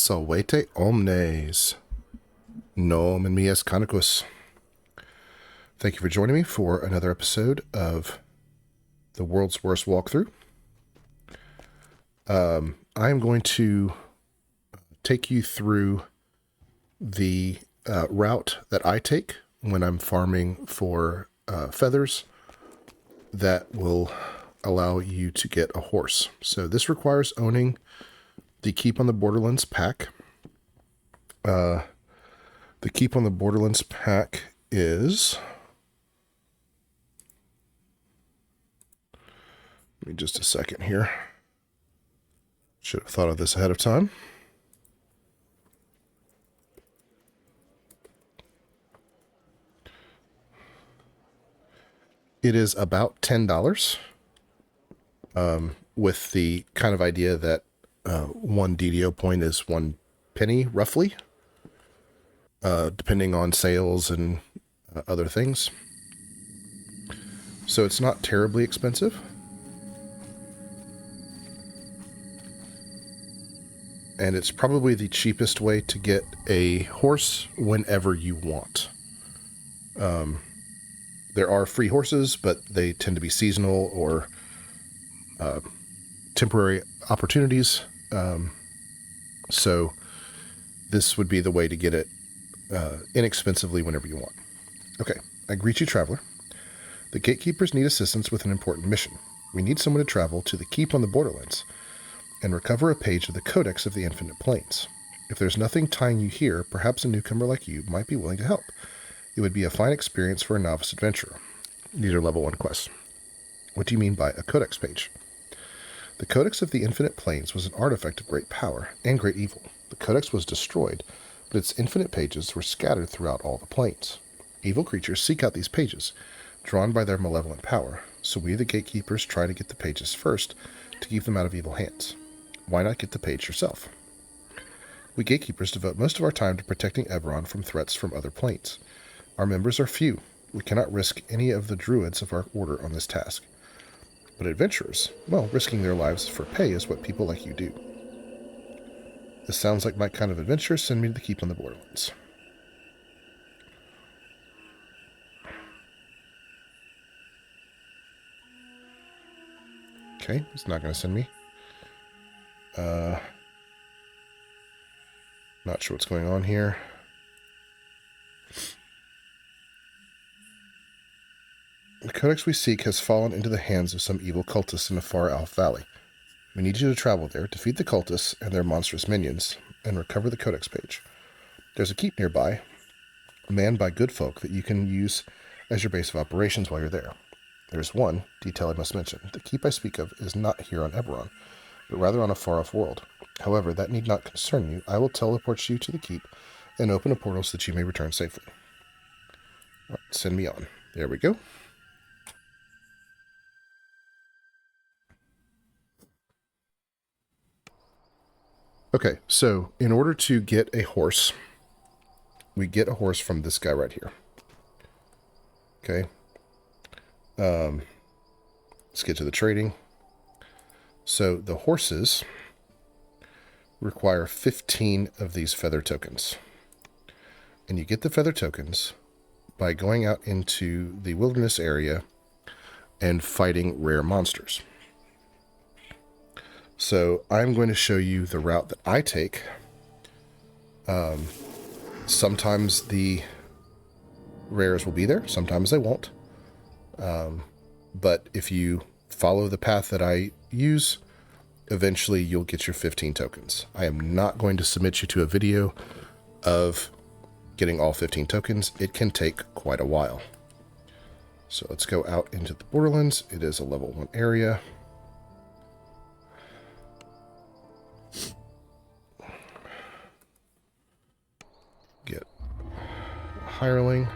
Salvete Omnes. Nomen meus canicus. Thank you for joining me for another episode of the World's Worst Walkthrough. I'm going to take you through the route that I take when I'm farming for feathers that will allow you to get a horse. So this requires owning the Keep on the Borderlands pack. The Keep on the Borderlands pack is... Give me just a second here. Should have thought of this ahead of time. It is about $10, with the kind of idea that one DDO point is 1 penny, roughly, depending on sales and other things. So it's not terribly expensive. And it's probably the cheapest way to get a horse whenever you want. There are free horses, but they tend to be seasonal or temporary opportunities. So this would be the way to get it inexpensively whenever you want. Okay, I greet you, traveler. The gatekeepers need assistance with an important mission. We need someone to travel to the Keep on the Borderlands and recover a page of the Codex of the Infinite Planes. If there's nothing tying you here, perhaps a newcomer like you might be willing to help. It would be a fine experience for a novice adventurer. These are level 1 quests. What do you mean by a Codex page? The Codex of the Infinite Planes was an artifact of great power and great evil. The Codex was destroyed, but its infinite pages were scattered throughout all the planes. Evil creatures seek out these pages, drawn by their malevolent power, so we, the gatekeepers, try to get the pages first to keep them out of evil hands. Why not get the page yourself? We gatekeepers devote most of our time to protecting Eberron from threats from other planes. Our members are few. We cannot risk any of the druids of our order on this task. But adventurers, well, risking their lives for pay is what people like you do. This sounds like my kind of adventure. Send me to the Keep on the Borderlands. Okay, he's not going to send me. Not sure what's going on here. The codex we seek has fallen into the hands of some evil cultists in a far-off valley. We need you to travel there, defeat the cultists and their monstrous minions, and recover the codex page. There's a keep nearby, manned by good folk that you can use as your base of operations while you're there. There's one detail I must mention. The keep I speak of is not here on Eberron, but rather on a far-off world. However, that need not concern you. I will teleport you to the keep and open a portal so that you may return safely. All right, send me on. There we go. Okay, so in order to get a horse, we get a horse from this guy right here. Okay. Let's get to the trading. So the horses require 15 of these feather tokens. And you get the feather tokens by going out into the wilderness area and fighting rare monsters. So I'm going to show you the route that I take. Sometimes the rares will be there, sometimes they won't. But if you follow the path that I use, eventually you'll get your 15 tokens. I am not going to submit you to a video of getting all 15 tokens. It can take quite a while. So let's go out into the Borderlands. It is a level 1 area. Get a hireling.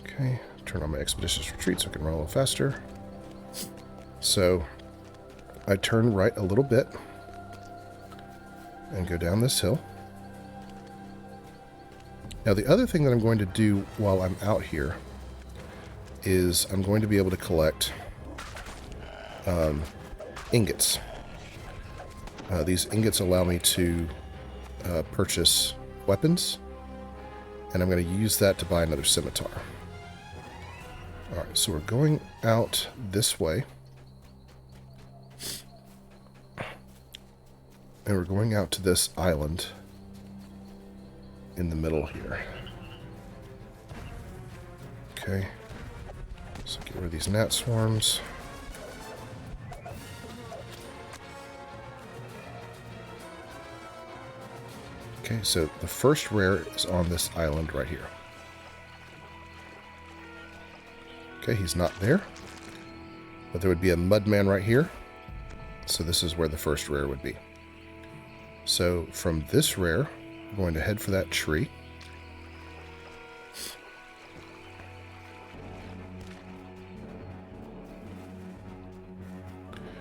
Okay, turn on my expeditious retreat so I can run a little faster. So I turn right a little bit and go down this hill. Now the other thing that I'm going to do while I'm out here is I'm going to be able to collect ingots. These ingots allow me to purchase weapons, and I'm going to use that to buy another scimitar. Alright, so we're going out this way. And we're going out to this island in the middle here. Okay. So get rid of these gnat swarms. Okay, so the first rare is on this island right here. Okay, he's not there. But there would be a mudman right here. So this is where the first rare would be. So from this rare, we're going to head for that tree.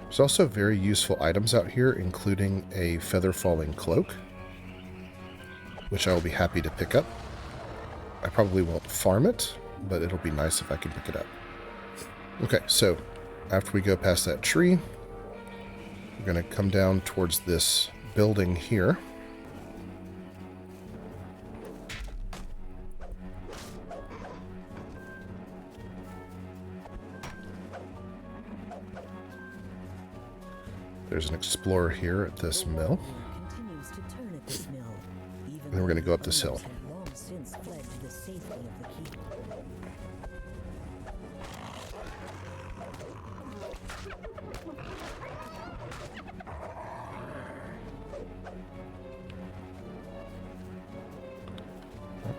There's also very useful items out here, including a feather falling cloak, which I will be happy to pick up. I probably won't farm it, but it'll be nice if I can pick it up. Okay, so after we go past that tree, we're going to come down towards this building here. There's an explorer here at this mill. And then we're going to go up this hill.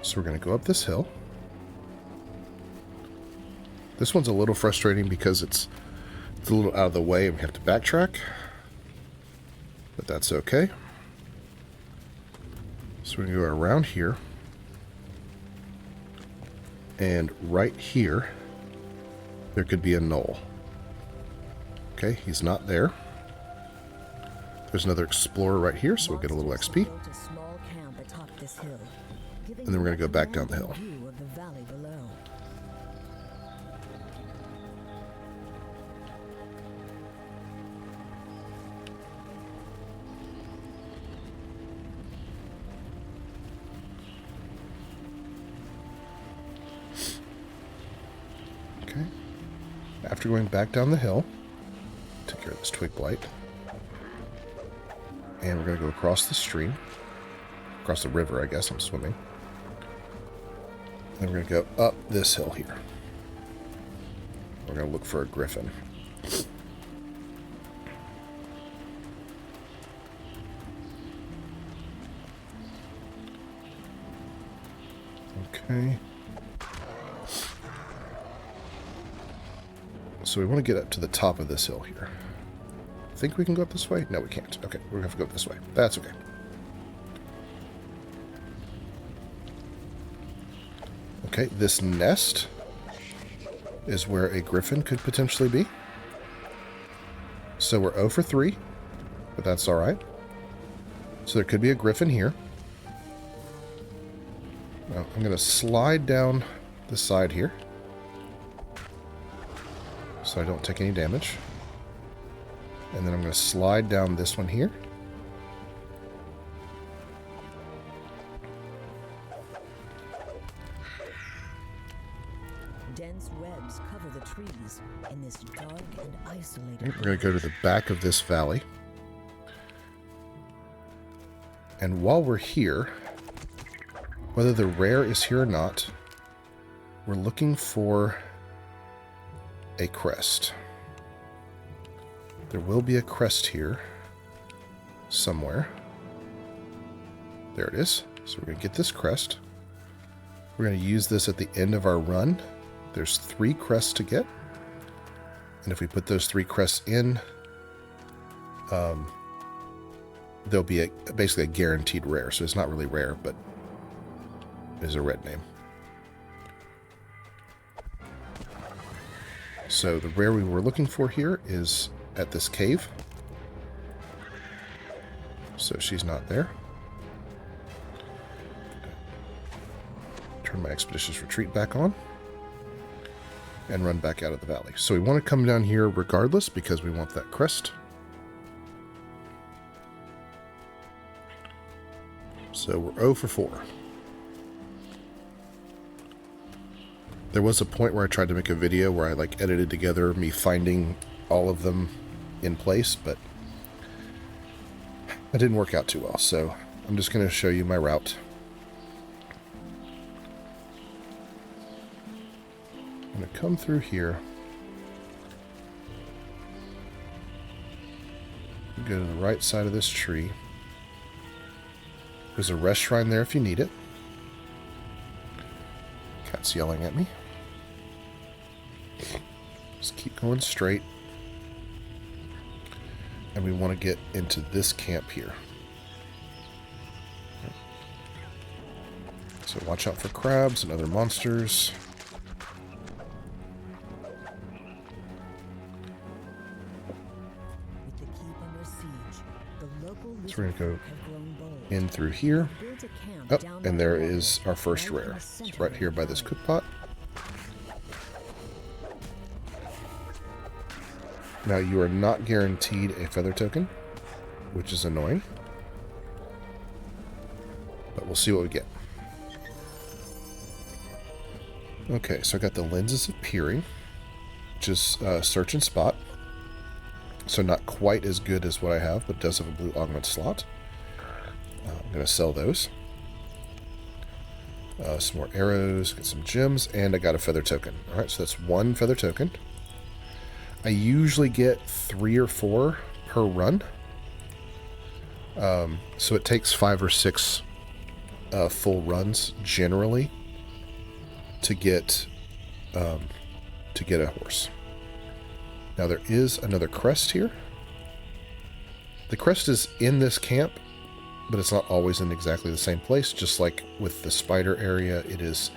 So we're going to go up this hill. This one's a little frustrating because it's a little out of the way and we have to backtrack. But that's okay. So we're going to go around here. And right here, there could be a knoll. Okay, he's not there. There's another explorer right here, so we'll get a little XP. And then we're going to go back down the hill. Okay. After going back down the hill, take care of this twig blight. And we're going to go across the stream. Across the river, I guess. I'm swimming. Then we're going to go up this hill here. We're going to look for a griffin. Okay. So we want to get up to the top of this hill here. Think we can go up this way? No, we can't. Okay, we're going to have to go up this way. That's okay. Okay, this nest is where a griffin could potentially be. So we're 0 for 3, but that's alright. So there could be a griffin here. Now, I'm going to slide down the side here so I don't take any damage. And then I'm going to slide down this one here. Dense webs cover the trees in this dark and isolated. We're going to go to the back of this valley. And while we're here, whether the rare is here or not, we're looking for a crest. There will be a crest here somewhere. There it is. So we're going to get this crest. We're going to use this at the end of our run. There's 3 crests to get. And if we put those 3 crests in, there'll be basically a guaranteed rare. So it's not really rare, but it is a red name. So the rare we were looking for here is at this cave. So she's not there. Turn my expeditious retreat back on. and run back out of the valley. So we want to come down here regardless because we want that crest. So we're 0 for 4. There was a point where I tried to make a video where I like edited together me finding all of them in place, but that didn't work out too well. So I'm just going to show you my route. I'm going to come through here. Go to the right side of this tree. There's a rest shrine there if you need it. Cat's yelling at me. Just keep going straight. And we want to get into this camp here. So watch out for crabs and other monsters. So we're going to go in through here. Oh, and there is our first rare. It's right here by this cook pot. Now you are not guaranteed a feather token, which is annoying. But we'll see what we get. Okay, so I got the lenses of peering, which is search and spot. So not quite as good as what I have, but does have a blue augment slot. I'm going to sell those. Some more arrows, get some gems, and I got a feather token. Alright, so that's 1 feather token. I usually get 3 or 4 per run. So it takes 5 or 6 full runs, generally, to get a horse. Now there is another crest here. The crest is in this camp, but it's not always in exactly the same place. Just like with the spider area, it is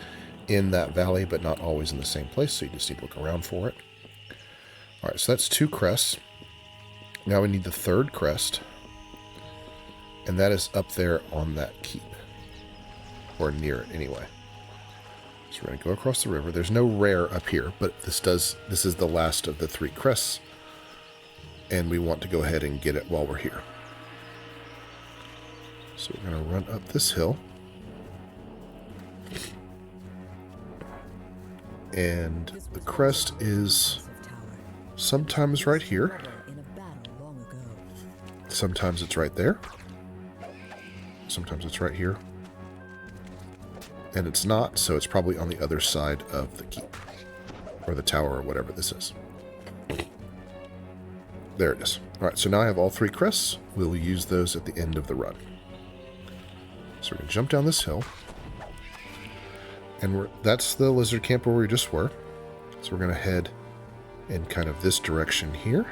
in that valley, but not always in the same place, so you just need to look around for it. Alright, so that's 2 crests. Now we need the 3rd crest, and that is up there on that keep. Or near it, anyway. So we're going to go across the river. There's no rare up here, but this is the last of the 3 crests, and we want to go ahead and get it while we're here. So we're going to run up this hill. And the crest is sometimes right here. Sometimes it's right there. Sometimes it's right here. And it's not, so it's probably on the other side of the keep. Or the tower, or whatever this is. There it is. Alright, so now I have all 3 crests. We'll use those at the end of the run. So we're going to jump down this hill. And that's the lizard camp where we just were. So we're going to head in kind of this direction here.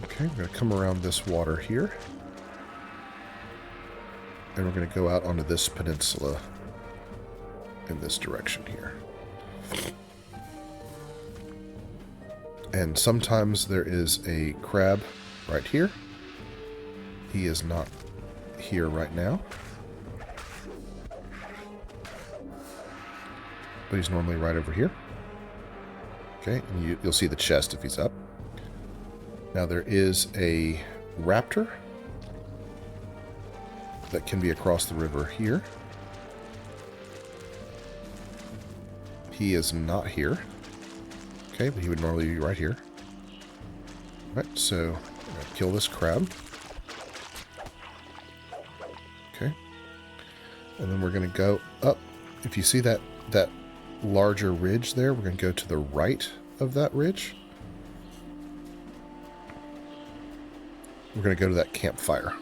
Okay, we're going to come around this water here. And we're going to go out onto this peninsula in this direction here. And sometimes there is a crab right here. He is not here right now. But he's normally right over here. Okay, and you'll see the chest if he's up. Now there is a raptor that can be across the river here. He is not here. Okay, but he would normally be right here. Alright, so I'm going to kill this crab. Okay. And then we're going to go up. If you see that larger ridge there, we're going to go to the right of that ridge. We're going to go to that campfire.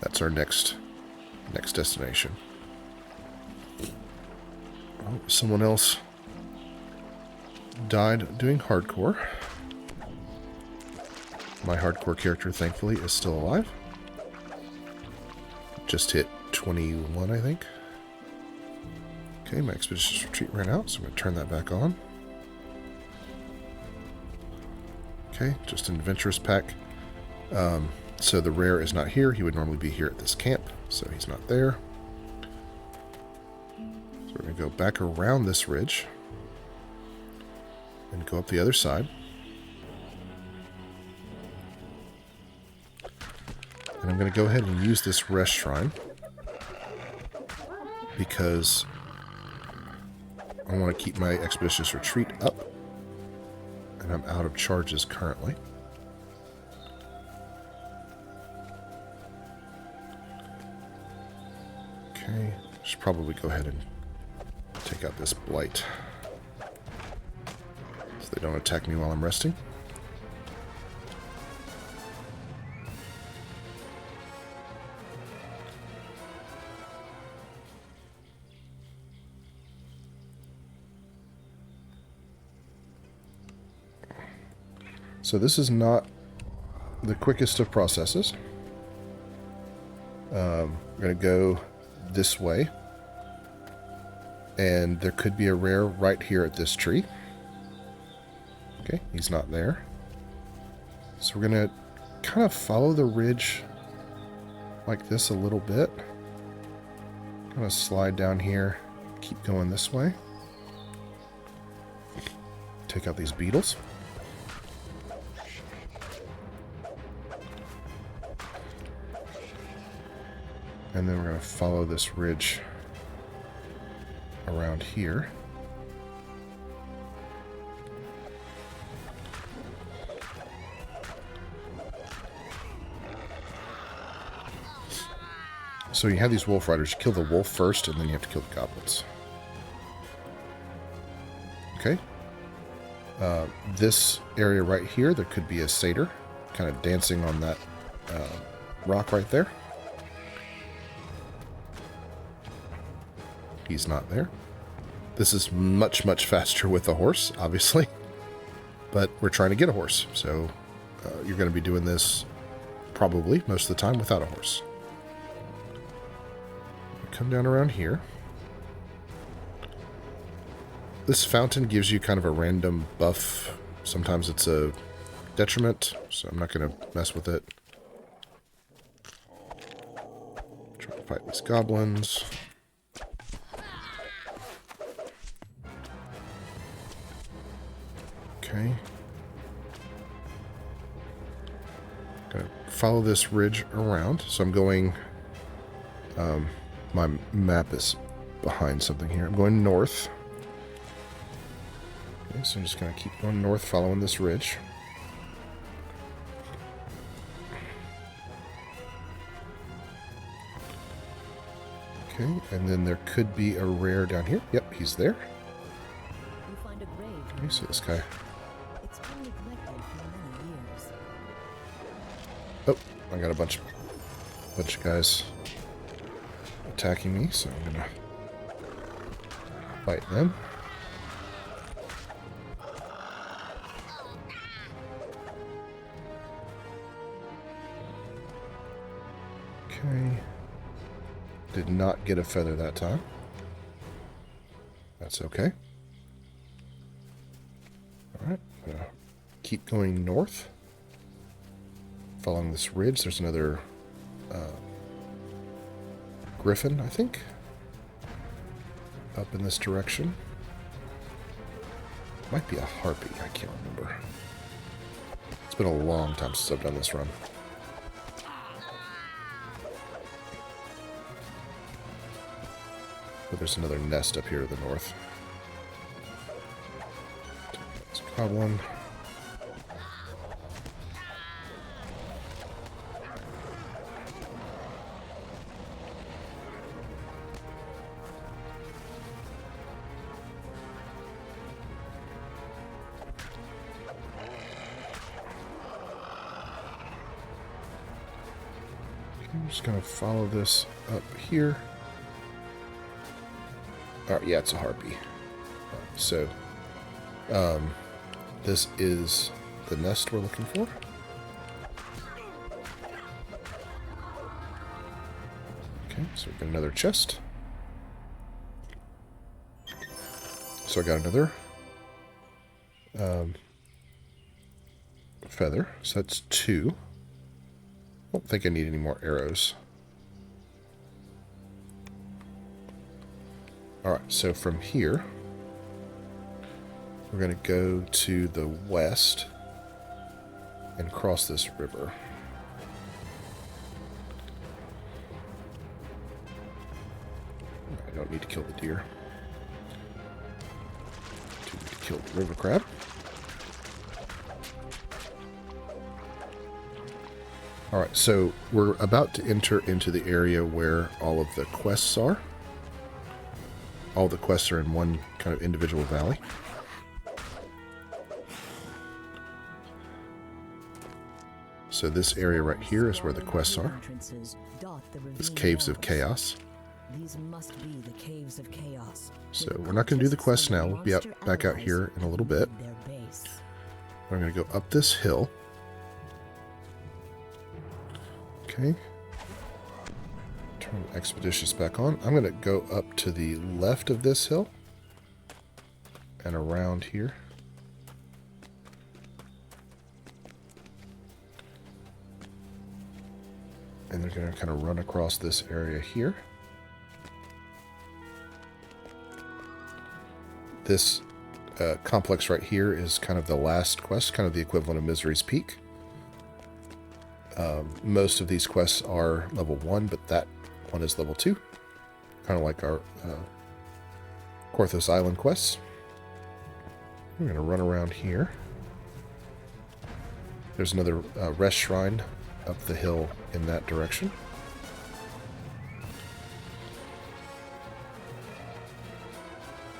That's our next destination. Oh, someone else died doing hardcore. My hardcore character, thankfully, is still alive. Just hit 21, I think. Okay, my expeditious retreat ran out, so I'm going to turn that back on. Okay, just an adventurous pack. So the rare is not here. He would normally be here at this camp, so he's not there. So we're going to go back around this ridge and go up the other side. And I'm going to go ahead and use this rest shrine because I want to keep my expeditious retreat up, and I'm out of charges currently. Okay, should probably go ahead and take out this blight so they don't attack me while I'm resting. So this is not the quickest of processes. I'm going to go this way. And there could be a rare right here at this tree. Okay, he's not there. So we're going to kind of follow the ridge like this a little bit. Kind of slide down here, keep going this way. Take out these beetles. And then we're going to follow this ridge around here. So you have these wolf riders. You kill the wolf first, and then you have to kill the goblins. Okay. This area right here, there could be a satyr kind of dancing on that rock right there. He's not there. This is much, much faster with a horse, obviously. But we're trying to get a horse. So you're going to be doing this probably most of the time without a horse. Come down around here. This fountain gives you kind of a random buff. Sometimes it's a detriment, so I'm not going to mess with it. Try to fight these goblins. Okay. Gonna follow this ridge around. So I'm going... my map is behind something here. I'm going north. Okay, so I'm just going to keep going north following this ridge. Okay, and then there could be a rare down here. Yep, he's there. You find a grave. Okay, so this guy... It's been neglected for many years. Oh, I got a bunch of guys attacking me, so I'm gonna fight them. Okay. Did not get a feather that time. That's okay. Alright, I'm gonna keep going north. Following this ridge, there's another griffin, I think, up in this direction. Might be a harpy, I can't remember. It's been a long time since I've done this run. But there's another nest up here to the north. It's a goblin. I'm just going to follow this up here. Oh, yeah, it's a harpy. So, this is the nest we're looking for. Okay, so we've got another chest. so I got another feather. So that's 2. I don't think I need any more arrows. Alright, so from here, we're going to go to the west and cross this river. I don't need to kill the deer. I need to kill the river crab. Alright, so we're about to enter into the area where all of the quests are. All the quests are in one kind of individual valley. So this area right here is where the quests are. It's Caves of Chaos. These must be the Caves of Chaos. So we're not going to do the quest now. We'll be back out here in a little bit. I'm going to go up this hill. Okay. Turn Expeditious back on. I'm going to go up to the left of this hill and around here. And they're going to kind of run across this area here. This complex right here is kind of the last quest, kind of the equivalent of Misery's Peak. Most of these quests are level 1, but that one is level 2. Kind of like our Korthos Island quests. I'm going to run around here. There's another rest shrine up the hill in that direction.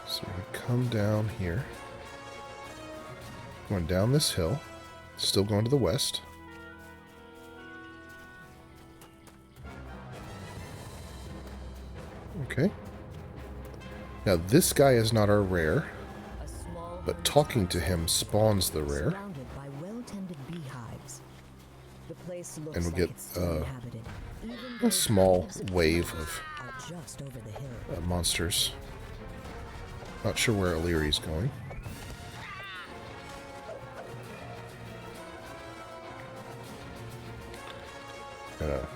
So we come down here. Going down this hill. Still going to the west. Okay. Now this guy is not our rare, but talking to him spawns the rare. And we'll get a small wave of monsters. Not sure where Illyri's going. Gotta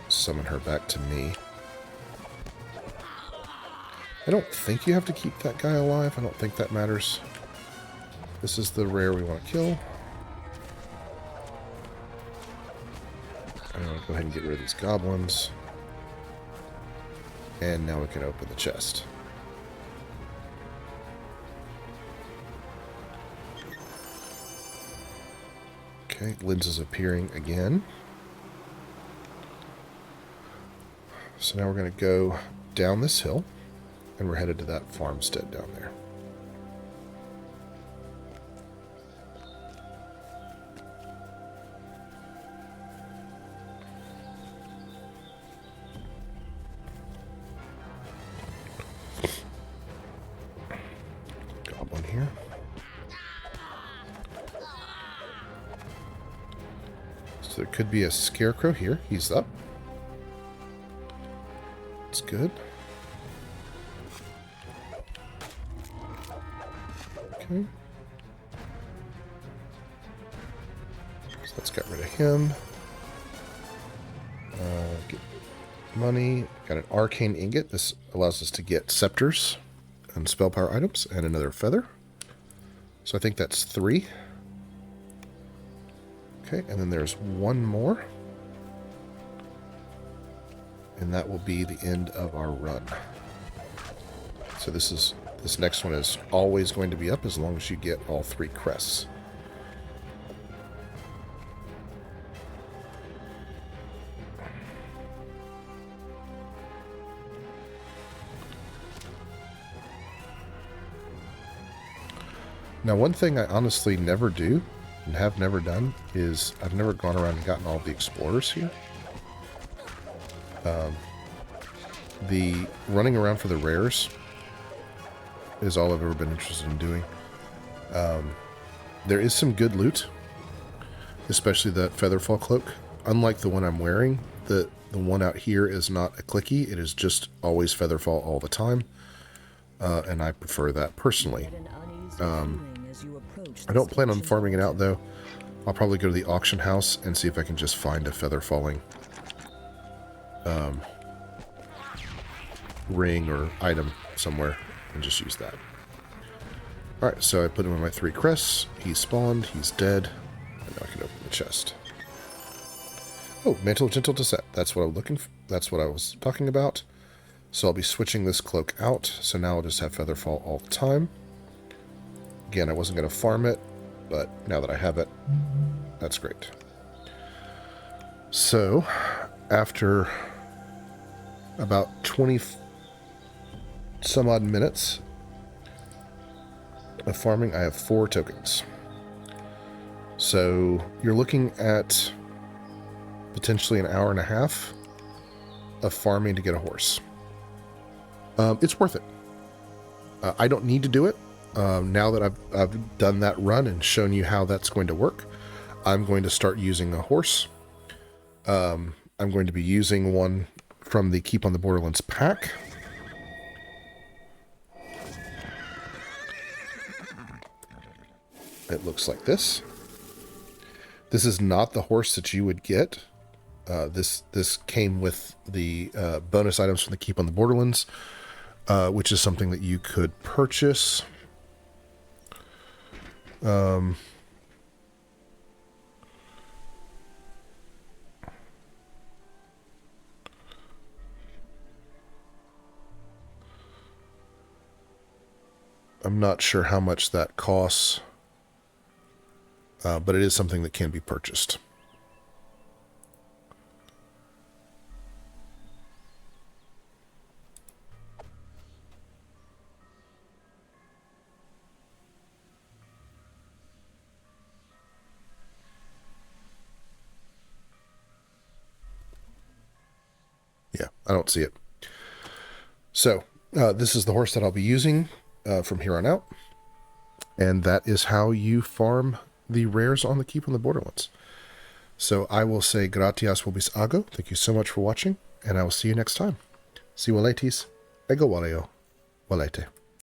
summon her back to me. I don't think you have to keep that guy alive. I don't think that matters. This is the rare we want to kill. I'm going to go ahead and get rid of these goblins. And now we can open the chest. Okay, Linz appearing again. So now we're going to go down this hill. And we're headed to that farmstead down there. Goblin here. So there could be a scarecrow here. He's up. That's good. Okay. So let's get rid of him. Get money. Got an arcane ingot. This allows us to get scepters and spell power items and another feather. So I think that's 3. Okay, and then there's one more. And that will be the end of our run. So this next one is always going to be up as long as you get all 3 crests. Now, one thing I honestly never do, and have never done, is I've never gone around and gotten all the explorers here. The running around for the rares is all I've ever been interested in doing. There is some good loot, especially that Featherfall cloak. Unlike the one I'm wearing, the one out here is not a clicky. It is just always Featherfall all the time. and I prefer that personally. Get an uneasy feeling as you approach I don't this plan on ancient farming it out, altar. though. I'll probably go to the auction house and see if I can just find a feather falling ring or item somewhere and just use that. Alright, so I put him in my 3 crests. He's spawned. He's dead. And now I can open the chest. Oh, Mantle of Gentle Descent. That's what I'm looking for. That's what I was talking about. So I'll be switching this cloak out. So now I'll just have Featherfall all the time. Again, I wasn't going to farm it, but now that I have it, that's great. So, after about 20 some odd minutes of farming, I have 4 tokens. So, you're looking at potentially an hour and a half of farming to get a horse. It's worth it. I don't need to do it. Now that I've done that run and shown you how that's going to work, I'm going to start using a horse. I'm going to be using one from the Keep on the Borderlands pack. It looks like this. This is not the horse that you would get. This came with the bonus items from the Keep on the Borderlands, which is something that you could purchase. I'm not sure how much that costs, but it is something that can be purchased. Yeah, I don't see it. So, this is the horse that I'll be using from here on out. And that is how you farm the rares on the Keep on the Borderlands. So I will say gratias vobis ago. Thank you so much for watching, and I will see you next time. Si valetis, ego valeo, valete.